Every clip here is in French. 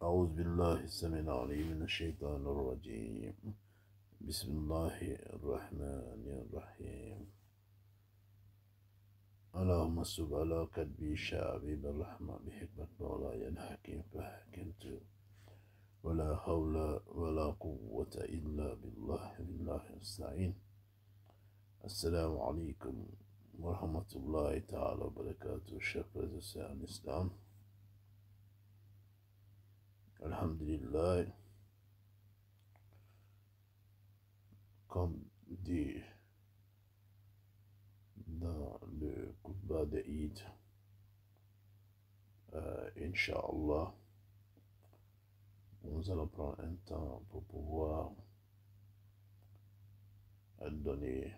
أعوذ بالله السميع العليم من الشيطان الرجيم. بسم الله الرحمن الرحيم. اللهم صل على كتبي شعبي بالرحمة بحكمة مولاي الحكيم فحكمت ولا حول ولا قوة إلا بالله المستعين. السلام عليكم ورحمة الله تعالى وبركاته. Chers frères et sœurs en islam, alhamdulillah, comme dit dans le khutbah de Eid, Inch'Allah, nous allons prendre un temps pour pouvoir donner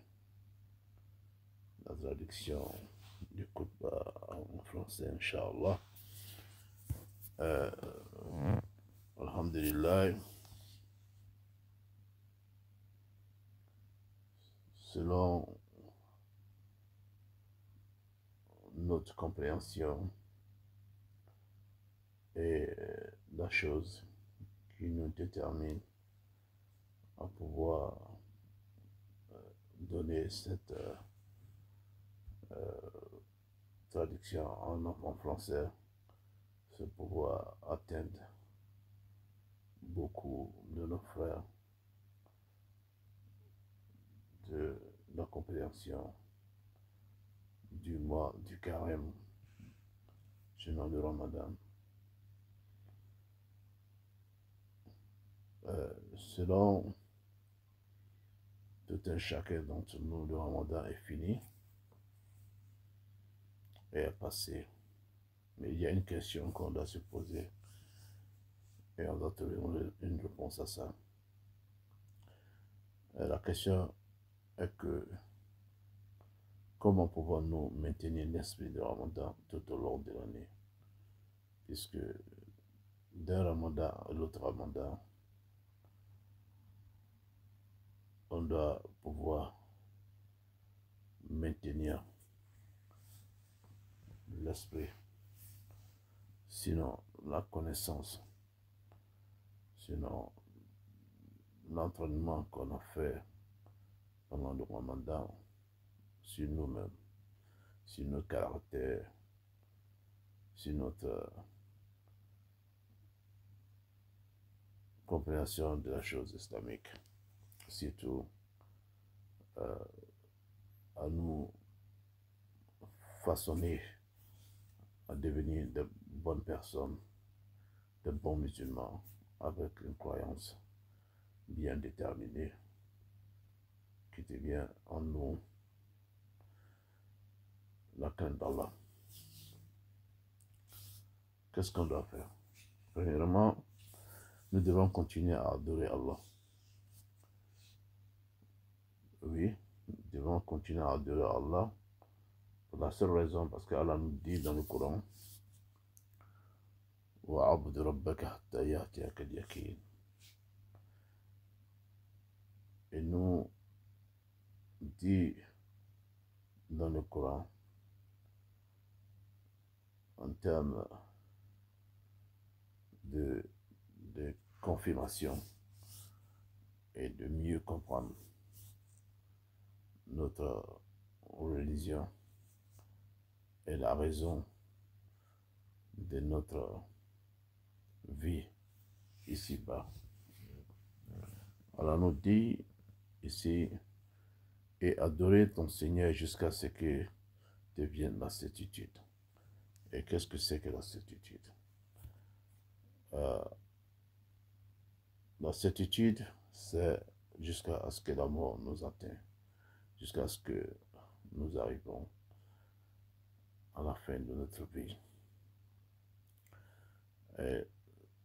la traduction du khutbah en français, Inch'Allah. Alhamdulillah, selon notre compréhension et la chose qui nous détermine à pouvoir donner cette traduction en français, c'est pouvoir atteindre beaucoup de nos frères de la compréhension du mois du carême, sinon le Ramadan. Selon tout un chacun d'entre nous, le Ramadan est fini et est passé. Mais il y a une question qu'on doit se poser et on doit trouver une réponse à ça. La question est que comment pouvons-nous maintenir l'esprit de Ramadan tout au long de l'année? Puisque d'un Ramadan à l'autre Ramadan, on doit pouvoir maintenir l'esprit, sinon la connaissance, sinon l'entraînement qu'on a fait pendant le Ramadan sur nous-mêmes, sur nos caractères, sur notre compréhension de la chose islamique, surtout à nous façonner à devenir de bonnes personnes, de bons musulmans, avec une croyance bien déterminée, qui devient en nous la crainte d'Allah. Qu'est-ce qu'on doit faire? Premièrement, nous devons continuer à adorer Allah. Oui, nous devons continuer à adorer Allah pour la seule raison parce qu'Allah nous dit dans le Coran وَعَبُدْ رَبَّكَ حَتَّى يَأْتِيَكَ الْيَقِينُ. Et nous dit dans le Coran en termes de confirmation et de mieux comprendre notre religion et la raison de notre vie ici-bas. Alors nous dit ici, et adorer ton Seigneur jusqu'à ce que devienne la certitude. Et qu'est-ce que c'est que la certitude? La certitude, c'est jusqu'à ce que la mort nous atteigne, jusqu'à ce que nous arrivons à la fin de notre vie. Et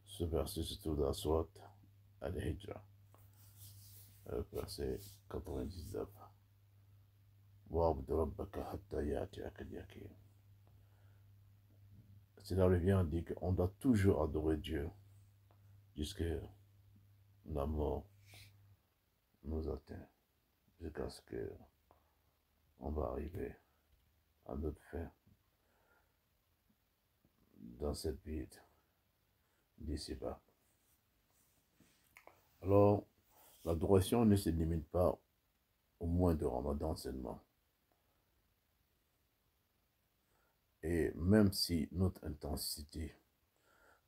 ce verset se trouve dans la sourate Al-Hijra, verset 99. Cela revient à dire qu'on doit toujours adorer Dieu jusqu'à la mort nous atteint, jusqu'à ce que on va arriver à notre fin dans cette vie d'ici-bas. Alors, l'adoration ne se limite pas au mois de Ramadan seulement. Et même si notre intensité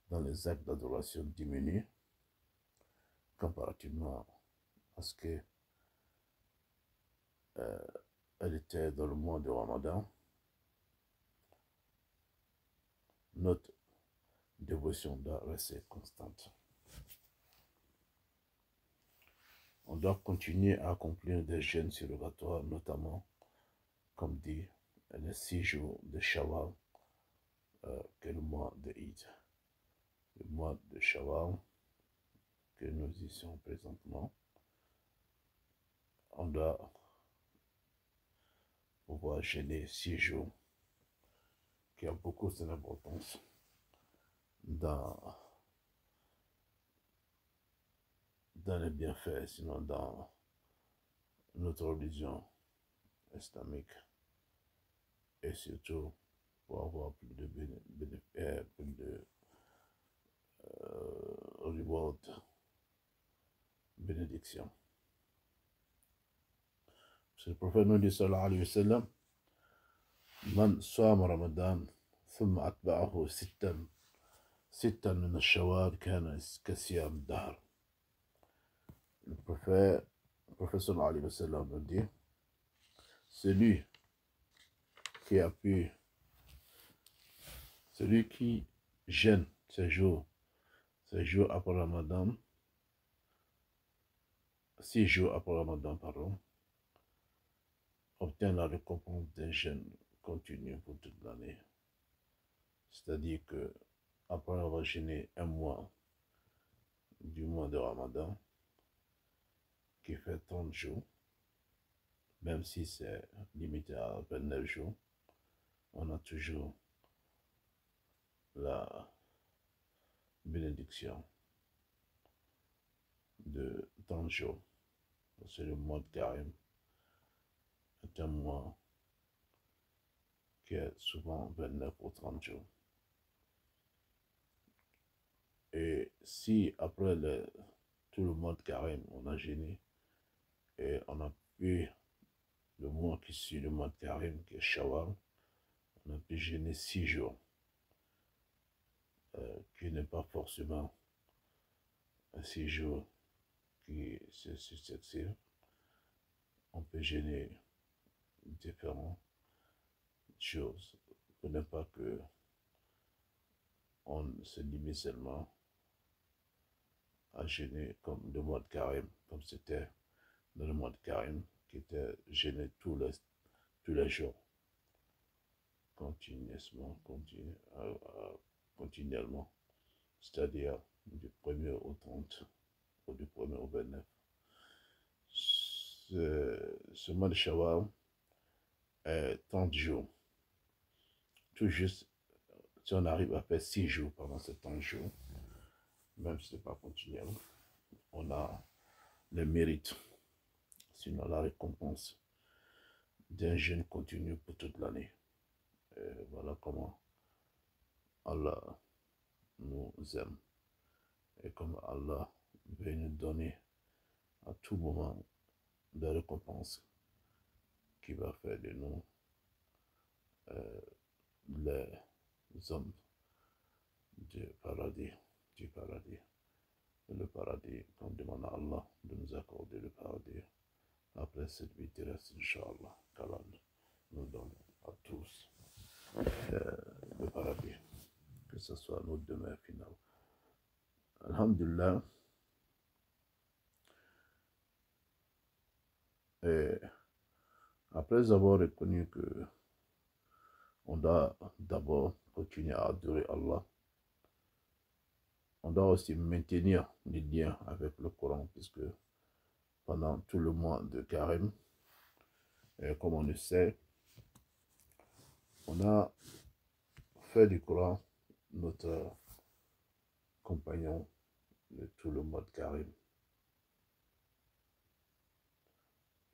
dans les actes d'adoration diminue, comparativement à ce que elle était dans le mois de Ramadan, notre dévotion doit rester constante. On doit continuer à accomplir des jeûnes surrogatoires, notamment, comme dit, les 6 jours de Shawwal, que le mois de Eid. Le mois de Shawwal que nous y sommes présentement, on doit pouvoir jeûner 6 jours, qui a beaucoup d'importance dans les bienfaits, sinon dans notre religion islamique, et surtout pour avoir plus de reward, bénédiction. C'est le prophète nous dit sallallahu alayhi wa sallam, man sama ramadan thumma atba'ahu sittan min ash-shawwal kana kasiyam dahr. Le prophète sallallahu alayhi wa sallam nous dit, celui qui jeûne ces jours après Ramadan, 6 jours après Ramadan, pardon, obtient la récompense d'un jeûne continu pour toute l'année. C'est-à-dire que après avoir jeûné un mois du mois de Ramadan, qui fait 30 jours, même si c'est limité à 29 jours, on a toujours la bénédiction de 30 jours. C'est le mois de Carême, est un mois qui est souvent 29 ou 30 jours. Et si après tout le mois de Carême, on a jeûné, et on a pu, le mois qui suit le mois de Carême, qui est Shawwal, on a pu jeûner 6 jours, qui n'est pas forcément un 6 jours qui se succèdent. On peut jeûner différentes choses. Il ne faut pas que on se limite seulement à jeûner comme le mois de Carême, comme c'était dans le mois de Carême, qui était jeûné tous les jours, continuellement, c'est-à-dire du 1er au 30 ou du 1er au 29. Ce mois de Shawwal est 30 jours. Tout juste, si on arrive à faire 6 jours pendant ces 30 jours, même si ce n'est pas continuel, on a le mérite, sinon la récompense d'un jeûne continu pour toute l'année. Voilà comment Allah nous aime et comme Allah veut nous donner à tout moment des récompenses qui va faire de nous les hommes du paradis. Le paradis, qu'on demande à Allah de nous accorder le paradis après cette vie terrestre, Inch'Allah, qu'Allah nous donne à tous le paradis, que ce soit notre demeure finale. Alhamdulillah. Et après avoir reconnu que on doit d'abord continuer à adorer Allah, on doit aussi maintenir les liens avec le Coran, puisque pendant tout le mois de Carême, comme on le sait, on a fait du Coran notre compagnon de tout le mois de Carême.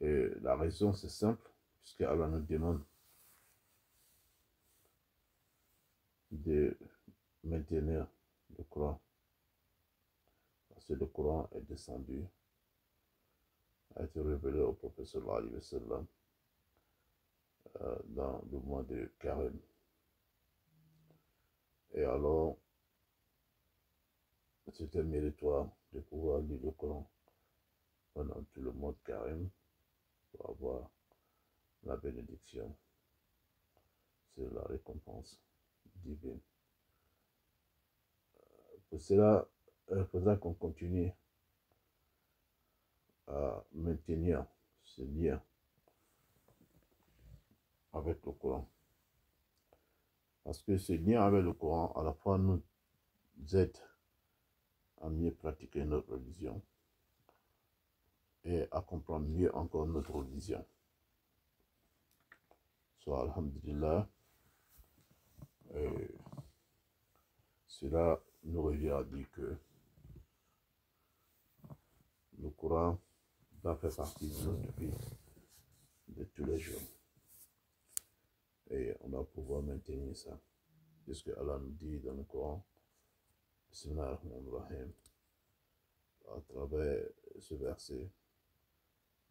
Et la raison, c'est simple, puisque Allah nous demande de maintenir le Coran lorsque le Coran est descendu, a été révélé au prophète sallallahu alayhi wa sallam dans le mois de Carême. Et alors, c'était méritoire de pouvoir lire le Coran pendant tout le mois de Carême pour avoir la bénédiction, c'est la récompense divine. Pour cela, il faudra qu'on continue à maintenir ce lien avec le Coran. Parce que ce lien avec le Coran, à la fois, nous aide à mieux pratiquer notre religion et à comprendre mieux encore notre religion. Soit, alhamdulillah, cela nous revient à dire que le Coran va faire partie de notre vie de tous les jours. Et on va pouvoir maintenir ça. Puisque Allah nous dit dans le Coran, Bismillahirrahmanirrahim, à travers ce verset,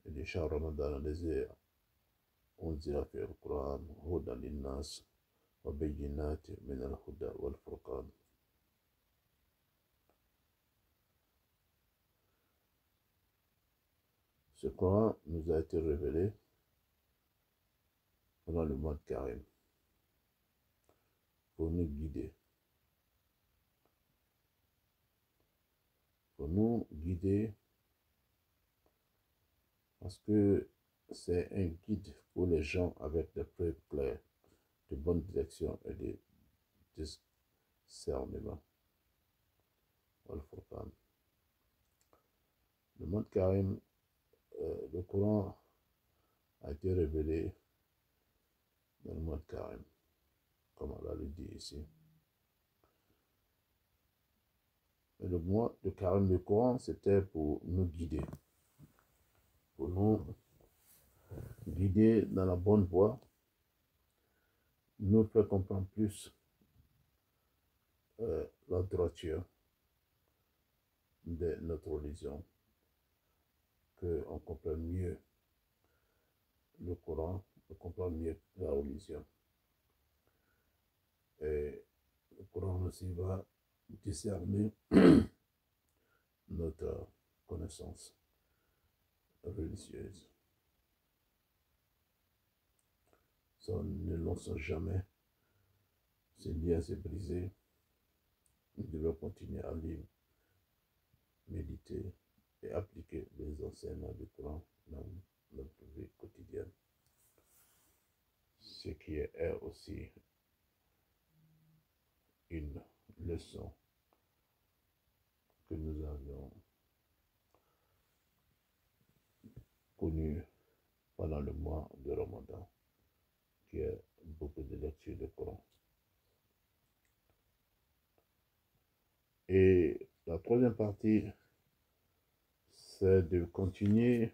il dit Shah Ramadan al-Lazi unzila fi al-Quran hudan lin-nas wa bayyinatin min al-huda wal-furqan. Ce Coran nous a été révélé pendant le mois de Carême pour nous guider. Pour nous guider parce que c'est un guide pour les gens avec des preuves claires, de bonne direction et de discernement. Le mois de Carême, le Coran a été révélé dans le mois de Carême, comme Allah le dit ici. Et le mois de Carême, le Coran, c'était pour nous guider, pour nous guider dans la bonne voie, nous faire comprendre plus la droiture de notre religion, qu'on comprenne mieux le Coran, on comprend mieux la religion. Et le Coran aussi va discerner notre connaissance religieuse. Ça, ne lançons jamais. Ce lien s'est brisé. Nous devons continuer à lire, méditer et appliquer les enseignements du Coran dans notre vie quotidienne. Ce qui est aussi une leçon que nous avions connue pendant le mois de Ramadan, qui est beaucoup de lecture du Coran. Et la troisième partie, c'est de continuer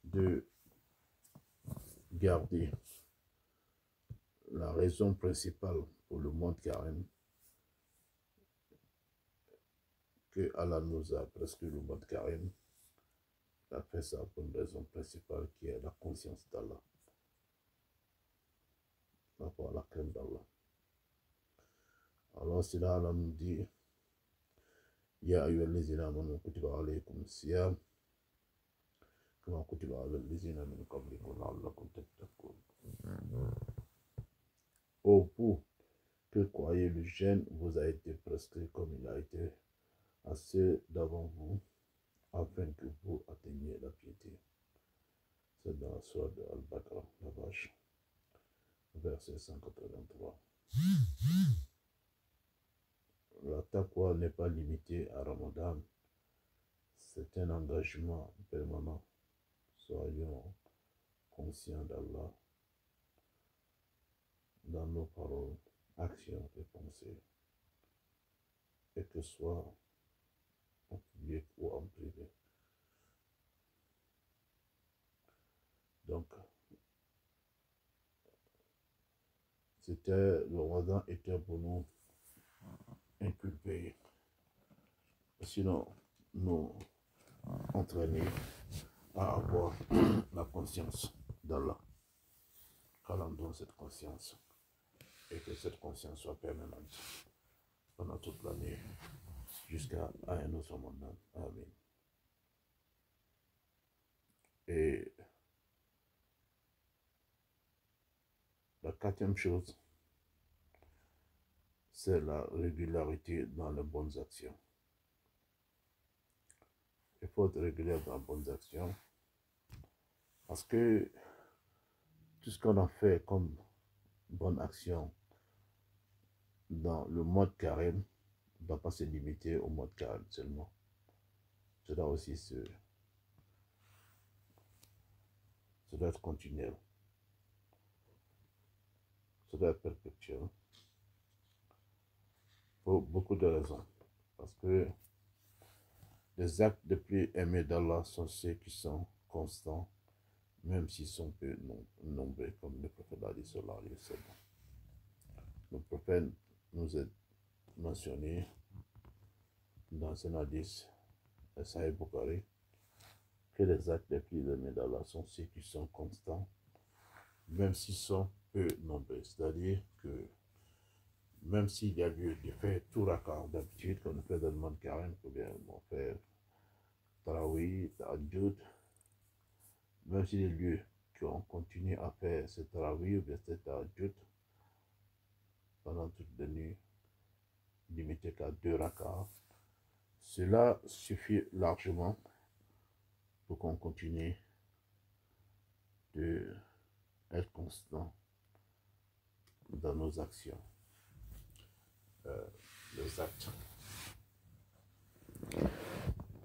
de garder la raison principale pour le mois de Carême, que Allah nous a prescrit le mois de Carême. Il a fait ça pour une raison principale qui est la conscience d'Allah, par rapport à la crainte d'Allah. Alors c'est là Allah nous dit Ya ayyuhallazina amanu kutiba alaykum siyam kama kutiba alal ladzina min qablikum la'allakum tattaqun. Ô vous que croyez, le jeûne vous a été prescrit comme il a été à ceux d'avant vous, afin que vous atteigniez la piété. C'est dans la sourate de Al-Baqarah, la vache, verset 183. La taqwa n'est pas limitée à Ramadan, c'est un engagement permanent. Soyons conscients d'Allah dans nos paroles, actions et pensées, et que ce soit en public ou en privé. Donc, le Ramadan était pour nous inculper, sinon nous entraîner à avoir la conscience d'Allah. Qu'Allah cette conscience et que cette conscience soit permanente pendant toute l'année jusqu'à un autre moment. Amen. Et la quatrième chose, c'est la régularité dans les bonnes actions. Il faut être régulier dans les bonnes actions parce que tout ce qu'on a fait comme bonne action dans le mode carême ne doit pas se limiter au mode carême seulement. Ça doit aussi ça doit être continuel. Ça doit être perpétuel. Pour beaucoup de raisons. Parce que les actes les plus aimés d'Allah sont ceux qui sont constants, même s'ils sont peu nombreux, comme le prophète a dit sallallahu alayhi wa sallam. Le prophète nous a mentionné dans un hadith, le Sahih Bukhari, que les actes les plus aimés d'Allah sont ceux qui sont constants, même s'ils sont peu nombreux. C'est-à-dire que même s'il y a lieu de faire tout raka d'habitude, qu'on fait dans le monde carême, ou bien on fait tarawih, tahajjud, même si les lieux qu'on continue à faire ce tarawih ou bien ce tahajjud pendant toute la nuit, limité qu'à 2 rakas, cela suffit largement pour qu'on continue d'être constant dans nos actions. Les actes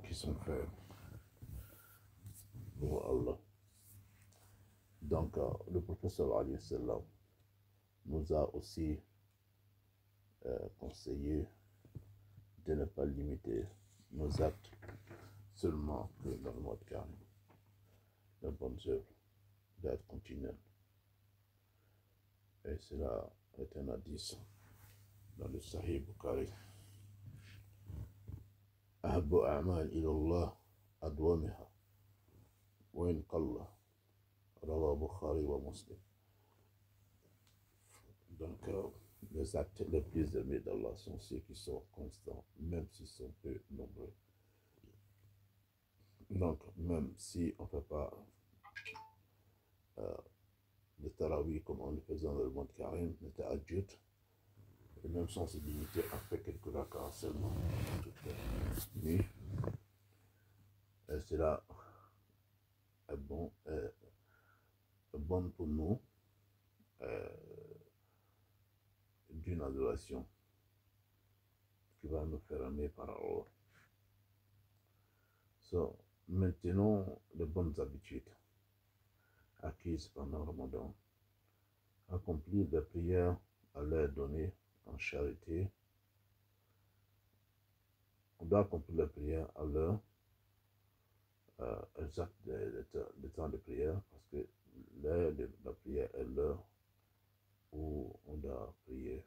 qui sont faits pour Allah. Donc, le professeur sallallahu alayhi wa sallam nous a aussi conseillé de ne pas limiter nos actes seulement que dans le mode carré. Les bonnes œuvres d'être continuelles. Et cela est un hadith dans le Sahih Bukhari. أحب أعمال إلى الله أدومها وإن قل رواه Bukhari wa Muslim. Donc, les actes les plus aimés d'Allah sont ceux qui sont constants, même s'ils sont peu nombreux. Donc, même si on ne fait pas le tarawih comme on le faisait dans le monde carême, le tahajjud, et même sans se limiter à faire quelques rakas seulement toute la nuit, et cela est bon pour nous d'une adoration qui va nous faire aimer par Allah. So, maintenons les bonnes habitudes acquises pendant le Ramadan. Accomplir des prières à l'heure donnée en charité. On doit accomplir les prières à l'heure exacte des temps de prière, parce que l'heure de la prière est l'heure où on doit prier,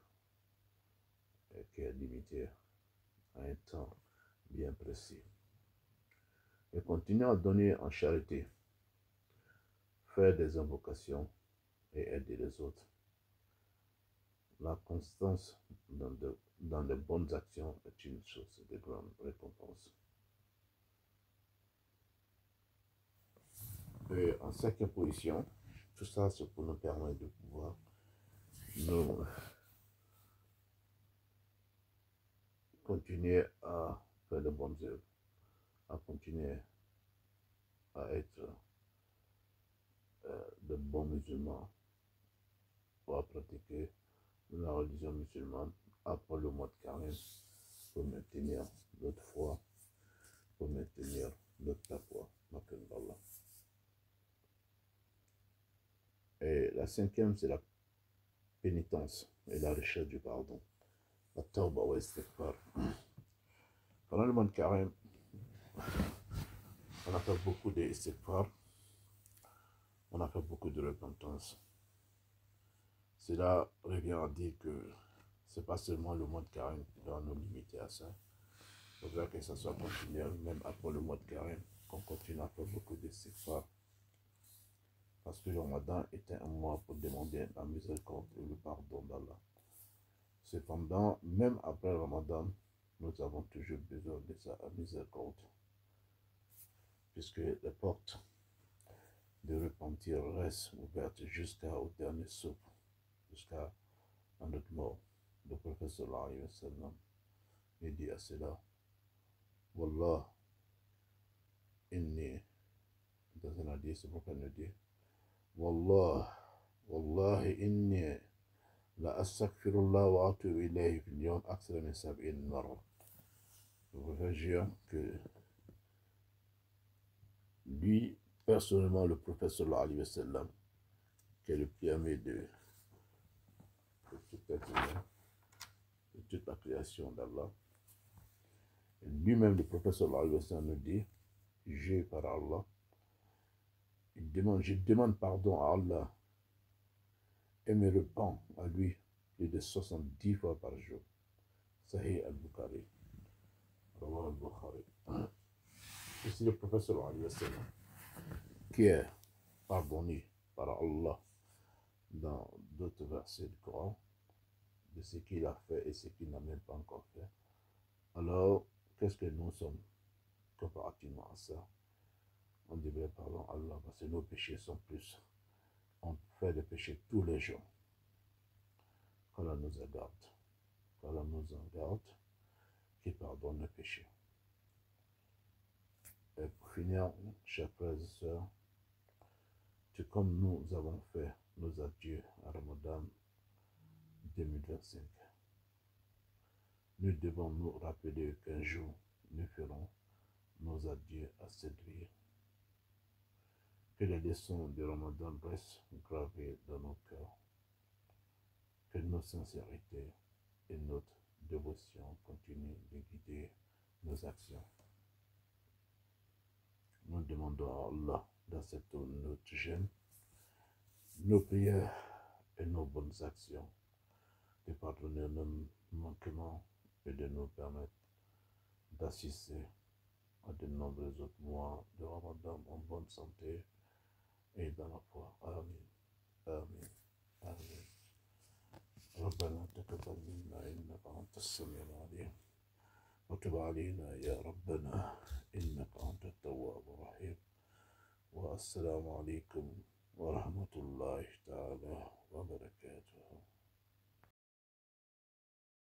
qui est limitée à un temps bien précis. Et continuer à donner en charité, faire des invocations et aider les autres. La constance dans les bonnes actions est une source de grande récompense. Et en cinquième position, tout ça c'est pour nous permettre de pouvoir nous continuer à faire de bonnes œuvres, à continuer à être de bons musulmans, pour pratiquer la religion musulmane après le mois de carême, pour maintenir notre foi, pour maintenir notre taqwa. Et la cinquième, c'est la pénitence et la recherche du pardon. La tawba wa istighfar. Pendant le mois de carême, on a fait beaucoup d'istighfar, on a fait beaucoup de repentance. Cela revient à dire que c'est pas seulement le mois de carême qui doit nous limiter à ça. Il faudrait que ça soit continuel, même après le mois de carême, qu'on continue à faire beaucoup de istighfar. Parce que le Ramadan était un mois pour demander la miséricorde et le pardon d'Allah. Cependant, même après le Ramadan, nous avons toujours besoin de sa miséricorde, puisque les portes de repentir restent ouvertes jusqu'au dernier souffle, jusqu'à notre mort. Le prophète sallallahu alayhi wa sallam dit à cela, Wallah, inni, dans un hadith, le prophète nous dit, Wallah, Wallahi inni la astaghfirullah wa atubu ilayhi fil yawm akthara min 70 marra. Le prophète jure que lui, personnellement, le prophète sallallahu alayhi wa sallam, qui est le premier de toute être humain, de toute la création d'Allah, lui-même, le prophète sallallahu alayhi wa sallam nous dit, j'ai par Allah, je demande pardon à Allah et me repens à lui plus de 70 fois par jour. Sahih al-Bukhari. Rawah al-Bukhari. Ici le prophète sallallahu alayhi wa sallam, qui est pardonné par Allah dans d'autres versets du Coran, de ce qu'il a fait et ce qu'il n'a même pas encore fait. Alors, qu'est-ce que nous sommes comparativement à ça? On devrait pardonner à Allah parce que nos péchés sont plus. On fait des péchés tous les jours. Qu'Allah nous en garde. Qu'Allah nous en garde, qui pardonne les péchés. Et pour finir, chers frères et sœurs, c'est comme nous avons fait nos adieux à Ramadan 2025. Nous devons nous rappeler qu'un jour, nous ferons nos adieux à cette vie. Que les leçons de Ramadan restent gravées dans nos cœurs. Que notre sincérité et notre dévotion continuent de guider nos actions. Nous demandons à Allah d'accepter notre jeûne, nos prières et nos bonnes actions, de pardonner nos manquements et de nous permettre d'assister à de nombreux autres mois de Ramadan en bonne santé et dans la foi. Amen. Amen. Amen. ربنا تقبل منا إنك أنت السميع العليم وتب علينا يا ربنا إنك أنت التواب الرحيم والسلام عليكم ورحمة الله تعالى وبركاته.